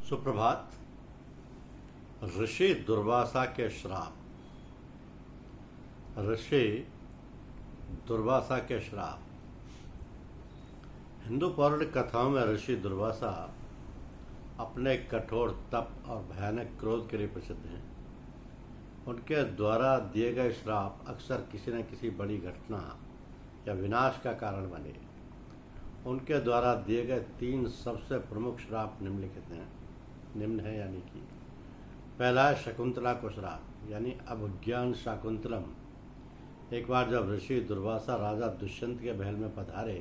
सुप्रभात। ऋषि दुर्वासा के श्राप। ऋषि दुर्वासा के श्राप। हिंदू पौराणिक कथाओं में ऋषि दुर्वासा अपने कठोर तप और भयानक क्रोध के लिए प्रसिद्ध हैं। उनके द्वारा दिए गए श्राप अक्सर किसी न किसी बड़ी घटना या विनाश का कारण बने। उनके द्वारा दिए गए 3 सबसे प्रमुख श्राप निम्न है यानी कि पहला है शकुंतला को श्राप यानी अभिज्ञान शाकुंतलम। एक बार जब ऋषि दुर्वासा राजा दुष्यंत के महल में पधारे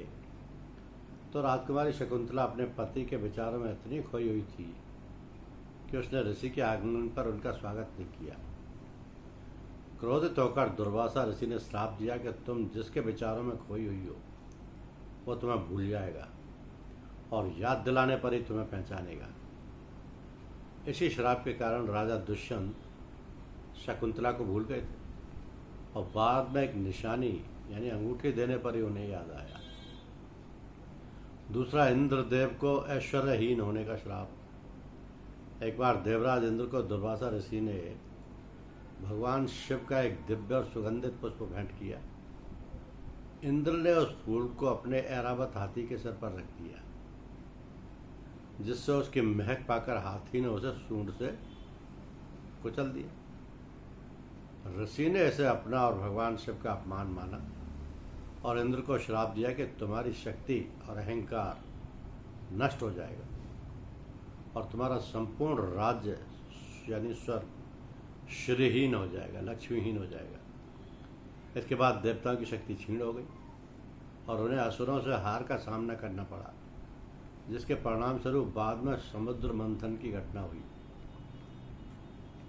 तो राजकुमारी शकुंतला अपने पति के विचारों में इतनी खोई हुई थी कि उसने ऋषि के आगमन पर उनका स्वागत नहीं किया। क्रोधित होकर दुर्वासा ऋषि ने श्राप दिया कि तुम जिसके विचारों में खोई हुई हो वो तुम्हें भूल जाएगा और याद दिलाने पर ही तुम्हें पहचानेगा। इसी श्राप के कारण राजा दुष्यंत शकुंतला को भूल गए थे और बाद में एक निशानी यानी अंगूठी देने पर ही उन्हें याद आया। दूसरा, इंद्रदेव को ऐश्वर्यहीन होने का श्राप। एक बार देवराज इंद्र को दुर्वासा ऋषि ने भगवान शिव का एक दिव्य और सुगंधित पुष्प भेंट किया। इंद्र ने उस फूल को अपने ऐरावत हाथी के सिर पर रख दिया, जिससे उसकी महक पाकर हाथी ने उसे सूंड से कुचल दिया। ऋषि ने इसे अपना और भगवान शिव का अपमान माना और इंद्र को श्राप दिया कि तुम्हारी शक्ति और अहंकार नष्ट हो जाएगा और तुम्हारा संपूर्ण राज्य यानी स्वर्ग श्रीहीन हो जाएगा, लक्ष्मीहीन हो जाएगा। इसके बाद देवताओं की शक्ति क्षीण हो गई और उन्हें असुरों से हार का सामना करना पड़ा, जिसके परिणाम स्वरूप बाद में समुद्र मंथन की घटना हुई।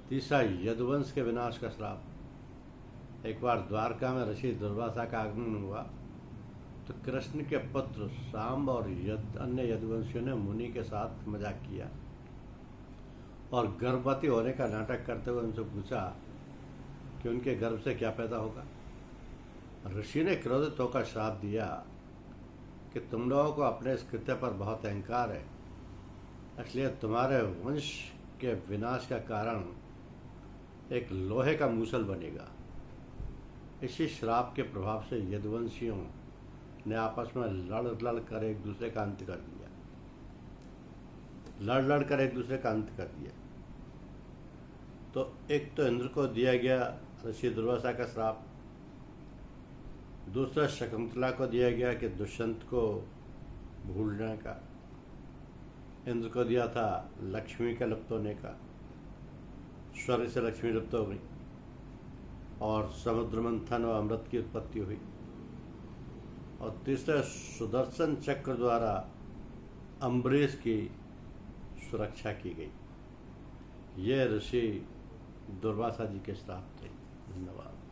तीसरा, यदुवंश के विनाश का श्राप। एक बार द्वारका में ऋषि दुर्वासा का आगमन हुआ तो कृष्ण के पुत्र सांब और अन्य यदुवंशियों ने मुनि के साथ मजाक किया और गर्भवती होने का नाटक करते हुए उनसे पूछा कि उनके गर्भ से क्या पैदा होगा। ऋषि ने क्रोधित होकर श्राप दिया कि तुम लोगों को अपने इस कृत्य पर बहुत अहंकार है, इसलिए तुम्हारे वंश के विनाश का कारण एक लोहे का मूसल बनेगा। इसी श्राप के प्रभाव से यदुवंशियों ने आपस में लड़ कर एक दूसरे का अंत कर दिया। तो एक तो इंद्र को दिया गया ऋषि दुर्वासा का श्राप, दूसरा शकुंतला को दिया गया कि दुष्यंत को भूलने का, इंद्र को दिया था लक्ष्मी के लुप्त होने का, स्वर्ग से लक्ष्मी लुप्त हो गई और समुद्र मंथन और अमृत की उत्पत्ति हुई, और तीसरा सुदर्शन चक्र द्वारा अम्बरीश की सुरक्षा की गई। ये ऋषि दुर्वासा जी के श्राप थे। धन्यवाद।